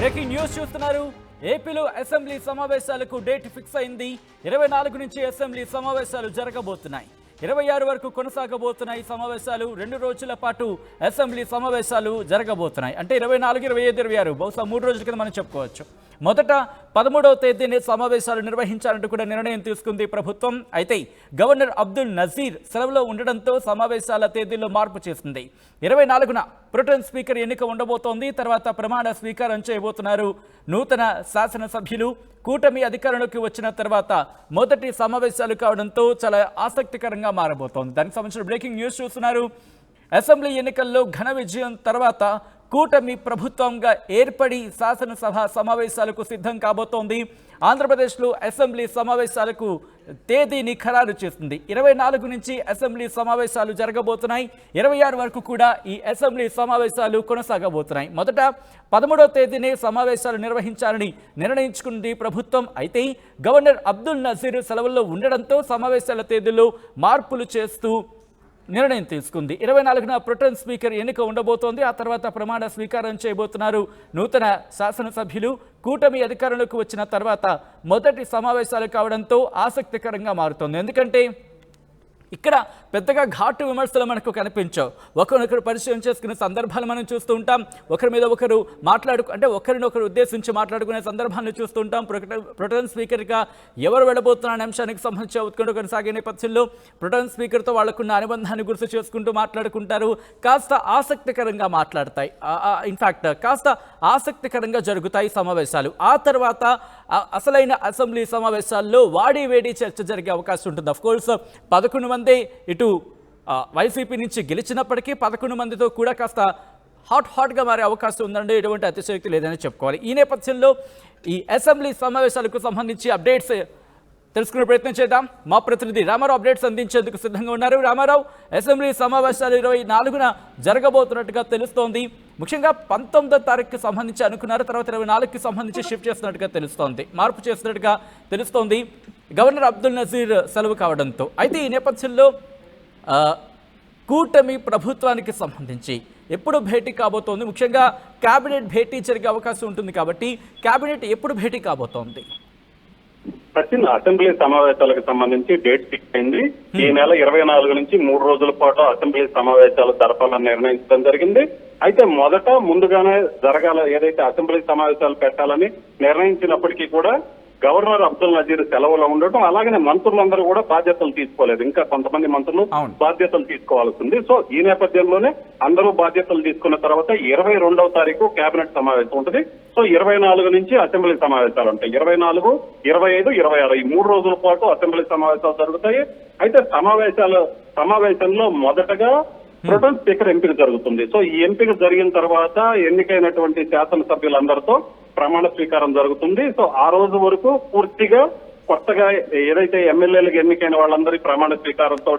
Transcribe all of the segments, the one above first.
Breaking news చూస్తున్నారు. ఏపీలో assembly సమావేశాలకు డేట్ ఫిక్స్ అయింది. 24 నుంచి అసెంబ్లీ సమావేశాలు జరగబోతున్నాయి. 26 వరకు కొనసాగబోతున్నాయి సమావేశాలు. 2 రోజుల పాటు అసెంబ్లీ సమావేశాలు జరగబోతున్నాయి. అంటే 24, 25, 26 బహుశా 3 రోజుల కింద మనం చెప్పుకోవచ్చు. మొదట 13వ తేదీనే సమావేశాలు నిర్వహించాలంటూ కూడా నిర్ణయం తీసుకుంది ప్రభుత్వం. అయితే గవర్నర్ అబ్దుల్ నజీర్ సెలవులో ఉండడంతో సమావేశాల తేదీల్లో మార్పు చేసింది. 24న ప్రొటెం స్పీకర్ ఎన్నిక ఉండబోతోంది. తర్వాత ప్రమాణ స్వీకారం చేయబోతున్నారు నూతన శాసనసభ్యులు. కూటమి అధికారంలోకి వచ్చిన తర్వాత మొదటి సమావేశాలు కావడంతో చాలా ఆసక్తికరంగా మారబోతోంది. దానికి సంబంధించిన బ్రేకింగ్ న్యూస్ చూస్తున్నారు. అసెంబ్లీ ఎన్నికల్లో ఘన విజయం తర్వాత కూటమి ప్రభుత్వంగా ఏర్పడి శాసనసభ సమావేశాలకు సిద్ధం కాబోతోంది. ఆంధ్రప్రదేశ్లో అసెంబ్లీ సమావేశాలకు తేదీని ఖరారు చేసింది. 24 నుంచి అసెంబ్లీ సమావేశాలు జరగబోతున్నాయి. 26 వరకు కూడా ఈ అసెంబ్లీ సమావేశాలు కొనసాగబోతున్నాయి. మొదట 13వ తేదీనే సమావేశాలు నిర్వహించాలని నిర్ణయించుకుంది ప్రభుత్వం. అయితే గవర్నర్ అబ్దుల్ నజీర్ సెలవుల్లో ఉండడంతో సమావేశాల తేదీలో మార్పులు చేస్తూ నిర్ణయం తీసుకుంది. 24న ప్రొటెం స్పీకర్ ఎన్నిక ఉండబోతోంది. ఆ తర్వాత ప్రమాణ స్వీకారం చేయబోతున్నారు నూతన శాసనసభ్యులు. కూటమి అధికారంలోకి వచ్చిన తర్వాత మొదటి సమావేశాలు కావడంతో ఆసక్తికరంగా మారుతోంది. ఎందుకంటే ఇక్కడ పెద్దగా ఘాటు విమర్శలు మనకు కనిపించవు. ఒకరినొకరు పరిచయం చేసుకునే సందర్భాలు మనం చూస్తూ ఉంటాం. ఒకరి మీద ఒకరు ఒకరినొకరు ఉద్దేశించి మాట్లాడుకునే సందర్భాలను చూస్తూ ఉంటాం. ప్రొటెం స్పీకర్గా ఎవరు వెళ్ళబోతున్న అంశానికి సంబంధించి ఉత్కంఠ కొనసాగే నేపథ్యంలో ప్రొటెం స్పీకర్తో వాళ్లకున్న అనుబంధాన్ని గుర్తు చేసుకుంటూ మాట్లాడుకుంటారు. కాస్త ఆసక్తికరంగా మాట్లాడతాయి. ఇన్ఫ్యాక్ట్ కాస్త ఆసక్తికరంగా జరుగుతాయి సమావేశాలు. ఆ తర్వాత అసలైన అసెంబ్లీ సమావేశాల్లో వాడి వేడి చర్చ జరిగే అవకాశం ఉంటుంది. అఫ్కోర్స్ 11 మంది ఇటు వైసీపీ నుంచి గెలిచినప్పటికీ 11 మందితో కూడా కాస్త హాట్గా మారే అవకాశం ఉందండి. ఎటువంటి అతిశయోక్తి లేదని చెప్పుకోవాలి. ఈ నేపథ్యంలో ఈ అసెంబ్లీ సమావేశాలకు సంబంధించి అప్డేట్స్ తెలుసుకునే ప్రయత్నం చేద్దాం. మా ప్రతినిధి రామారావు అప్డేట్స్ అందించేందుకు సిద్ధంగా ఉన్నారు. రామారావు, అసెంబ్లీ సమావేశాలు 24న జరగబోతున్నట్టుగా తెలుస్తోంది. ముఖ్యంగా 19వ తారీఖుకి సంబంధించి అనుకున్నారు. తర్వాత 24కి సంబంధించి షిఫ్ట్ చేస్తున్నట్టుగా తెలుస్తోంది, మార్పు చేస్తున్నట్టుగా తెలుస్తోంది గవర్నర్ అబ్దుల్ నజీర్ సెలవు కావడంతో. అయితే ఈ నేపథ్యంలో కూటమి ప్రభుత్వానికి సంబంధించి ఎప్పుడు భేటీ కాబోతోంది? ముఖ్యంగా కేబినెట్ భేటీ జరిగే అవకాశం ఉంటుంది కాబట్టి కేబినెట్ ఎప్పుడు భేటీ కాబోతోంది? సచిన్, అసెంబ్లీ సమావేశాలకు సంబంధించి డేట్ ఫిక్స్ అయింది. ఈ నెల 24 నుంచి 3 రోజుల పాటు అసెంబ్లీ సమావేశాలు జరపాలని నిర్ణయించడం జరిగింది. అయితే ముందుగానే ఏదైతే అసెంబ్లీ సమావేశాలు పెట్టాలని నిర్ణయించినప్పటికీ కూడా గవర్నర్ అబ్దుల్ నజీర్ సెలవులో ఉండటం, అలాగనే మంత్రులందరూ కూడా బాధ్యతలు తీసుకోలేదు. ఇంకా కొంతమంది మంత్రులు బాధ్యతలు తీసుకోవాల్సి ఉంది. సో ఈ నేపథ్యంలోనే అందరూ బాధ్యతలు తీసుకున్న తర్వాత 22వ తారీఖు కేబినెట్ సమావేశం ఉంటుంది. సో 24 నుంచి అసెంబ్లీ సమావేశాలు ఉంటాయి. 24, 25, 26 ఈ 3 రోజుల పాటు అసెంబ్లీ సమావేశాలు జరుగుతాయి. అయితే సమావేశంలో మొదటగా ప్రొటెం స్పీకర్ ఎంపిక జరుగుతుంది. సో ఈ ఎంపిక జరిగిన తర్వాత ఎన్నికైనటువంటి శాసనసభ్యులందరితో ప్రమాణ స్వీకారం జరుగుతుంది. సో ఆ రోజు వరకు పూర్తిగా కొత్తగా ఏదైతే ఎమ్మెల్యేలకు ఎన్నికైన వాళ్ళందరి ప్రమాణ స్వీకారంతో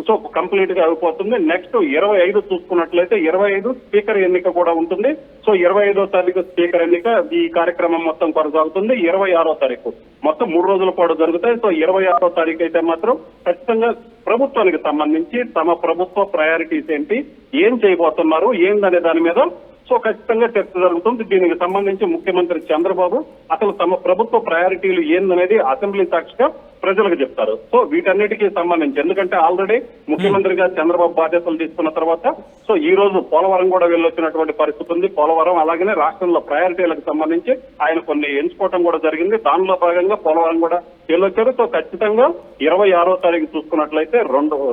సో కంప్లీట్ గా అయిపోతుంది. నెక్స్ట్ 25 చూసుకున్నట్లయితే 25 స్పీకర్ ఎన్నిక కూడా ఉంటుంది. సో 25వ తారీఖు స్పీకర్ ఎన్నిక, ఈ కార్యక్రమం మొత్తం కొనసాగుతుంది. 26వ తారీఖు మొత్తం 3 రోజుల పాటు జరుగుతాయి. సో 26వ తారీఖు అయితే మాత్రం ఖచ్చితంగా ప్రభుత్వానికి సంబంధించి తమ ప్రభుత్వ ప్రయారిటీస్ ఏంటి, ఏం చేయబోతున్నారు, ఏందనే దాని మీద సో ఖచ్చితంగా చర్చ జరుగుతుంది. దీనికి సంబంధించి ముఖ్యమంత్రి చంద్రబాబు అసలు తమ ప్రభుత్వ ప్రయారిటీలు ఏందనేది అసెంబ్లీ సాక్షిగా ప్రజలకు చెప్తారు. సో వీటన్నిటికీ సంబంధించి, ఎందుకంటే ఆల్రెడీ ముఖ్యమంత్రిగా చంద్రబాబు బాధ్యతలు తీసుకున్న తర్వాత సో ఈ రోజు పోలవరం కూడా వెళ్ళొచ్చినటువంటి పరిస్థితి ఉంది. పోలవరం అలాగనే రాష్ట్రంలో ప్రయారిటీలకు సంబంధించి ఆయన కొన్ని ఎంచుకోవడం కూడా జరిగింది. దానిలో భాగంగా పోలవరం కూడా వెళ్ళొచ్చారు. సో ఖచ్చితంగా 26వ తారీఖు చూసుకున్నట్లయితే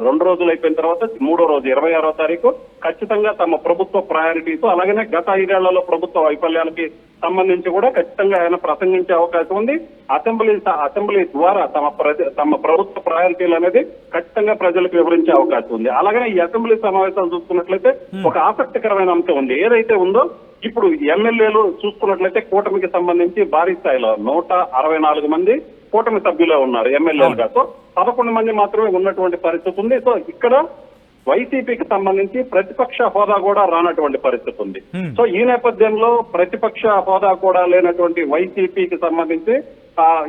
రెండు రోజులు అయిపోయిన తర్వాత 3వ రోజు 26వ తారీఖు ఖచ్చితంగా తమ ప్రభుత్వ ప్రయారిటీస్, అలాగనే గత 5 ఏళ్లలో ప్రభుత్వ వైఫల్యాలకి సంబంధించి కూడా ఖచ్చితంగా ఆయన ప్రసంగించే అవకాశం ఉంది. అసెంబ్లీ ద్వారా తమ ప్రభుత్వ ప్రయారిటీలు అనేది ఖచ్చితంగా ప్రజలకు వివరించే అవకాశం ఉంది. అలాగనే ఈ అసెంబ్లీ సమావేశాలు చూసుకున్నట్లయితే ఒక ఆసక్తికరమైన అంశం ఉంది. ఏదైతే ఉందో ఇప్పుడు ఎమ్మెల్యేలు చూసుకున్నట్లయితే కూటమికి సంబంధించి భారీ స్థాయిలో 164 మంది కూటమి సభ్యులే ఉన్నారు ఎమ్మెల్యేలుగా. సో 11 మంది మాత్రమే ఉన్నటువంటి పరిస్థితి ఉంది. సో ఇక్కడ వైసీపీకి సంబంధించి ప్రతిపక్ష హోదా కూడా రానటువంటి పరిస్థితి ఉంది. సో ఈ నేపథ్యంలో ప్రతిపక్ష హోదా కూడా లేనటువంటి వైసీపీకి సంబంధించి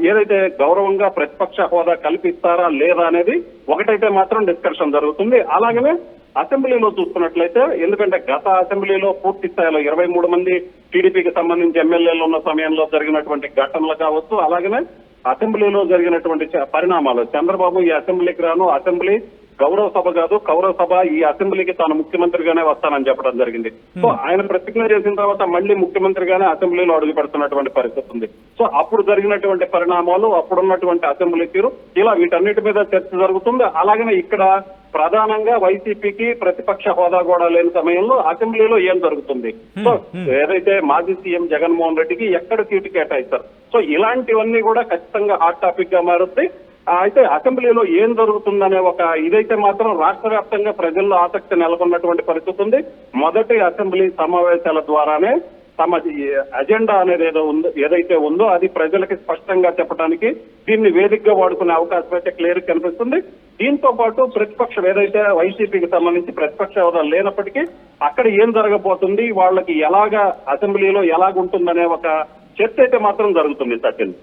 ఏదైతే గౌరవంగా ప్రతిపక్ష హోదా కల్పిస్తారా లేదా అనేది ఒకటైతే మాత్రం డిస్కషన్ జరుగుతుంది. అలాగనే అసెంబ్లీలో చూసుకున్నట్లయితే, ఎందుకంటే గత అసెంబ్లీలో పూర్తి స్థాయిలో 23 మంది టీడీపీకి సంబంధించి ఎమ్మెల్యేలు ఉన్న సమయంలో జరిగినటువంటి ఘటనలు కావచ్చు, అలాగనే అసెంబ్లీలో జరిగినటువంటి పరిణామాలు. చంద్రబాబు ఈ అసెంబ్లీకి రాను, అసెంబ్లీ గౌరవ సభ కాదు, కౌరవ సభ, ఈ అసెంబ్లీకి తాను ముఖ్యమంత్రిగానే వస్తానని చెప్పడం జరిగింది. సో ఆయన ప్రతిజ్ఞ చేసిన తర్వాత మళ్ళీ ముఖ్యమంత్రిగానే అసెంబ్లీలో అడుగు పెడుతున్నటువంటి పరిస్థితి ఉంది. సో అప్పుడు జరిగినటువంటి పరిణామాలు, అప్పుడున్నటువంటి అసెంబ్లీ తీరు, ఇలా వీటన్నిటి మీద చర్చ జరుగుతుంది. అలాగనే ఇక్కడ ప్రధానంగా వైసీపీకి ప్రతిపక్ష హోదా కూడా లేని సమయంలో అసెంబ్లీలో ఏం జరుగుతుంది, సో ఏదైతే మాజీ సీఎం జగన్మోహన్ రెడ్డికి ఎక్కడ సీటు కేటాయిస్తారు, సో ఇలాంటివన్నీ కూడా ఖచ్చితంగా హాట్ టాపిక్ గా మారుతాయి. అయితే అసెంబ్లీలో ఏం జరుగుతుందనే ఒక ఇదైతే మాత్రం రాష్ట్ర వ్యాప్తంగా ప్రజల్లో ఆసక్తి నెలకొన్నటువంటి పరిస్థితి ఉంది. మొదటి అసెంబ్లీ సమావేశాల ద్వారానే తమ అజెండా అనేది ఏదైతే ఉందో అది ప్రజలకి స్పష్టంగా చెప్పడానికి దీన్ని వేదికగా వాడుకునే అవకాశం అయితే క్లియర్ కనిపిస్తుంది. దీంతో పాటు ప్రతిపక్షం ఏదైతే వైసీపీకి సంబంధించి ప్రతిపక్ష హోదా లేనప్పటికీ అక్కడ ఏం జరగబోతుంది, వాళ్ళకి ఎలాగా అసెంబ్లీలో ఎలాగుంటుందనే ఒక చర్చ అయితే మాత్రం జరుగుతుంది. Sachin.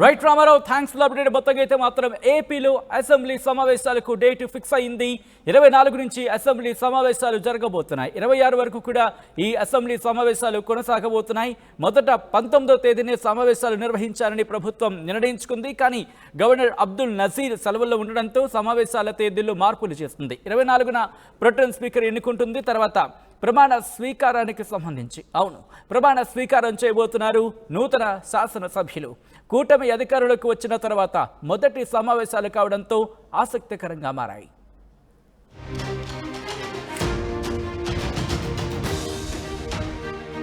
Right Ramarao, thanks for update. మొత్తంగా అయితే మాత్రం ఏపీలో అసెంబ్లీ సమావేశాలకు డేట్ ఫిక్స్ అయింది. 24 నుంచి అసెంబ్లీ సమావేశాలు జరగబోతున్నాయి. 26 వరకు కూడా ఈ అసెంబ్లీ సమావేశాలు కొనసాగబోతున్నాయి. మొదట 19వ తేదీనే సమావేశాలు నిర్వహించాలని ప్రభుత్వం నిర్ణయించుకుంది. కానీ గవర్నర్ అబ్దుల్ నజీర్ సెలవుల్లో ఉండడంతో సమావేశాల తేదీల్లో మార్పులు చేస్తుంది. 24న ప్రొటెం స్పీకర్ ఎన్నుకుంటుంది. తర్వాత ప్రమాణ స్వీకారానికి సంబంధించి ప్రమాణ స్వీకారం చేయబోతున్నారు నూతన శాసనసభ్యులు. కూటమి అధికారులకు వచ్చిన తర్వాత మొదటి సమావేశాలు కావడంతో ఆసక్తికరంగా మారాయి.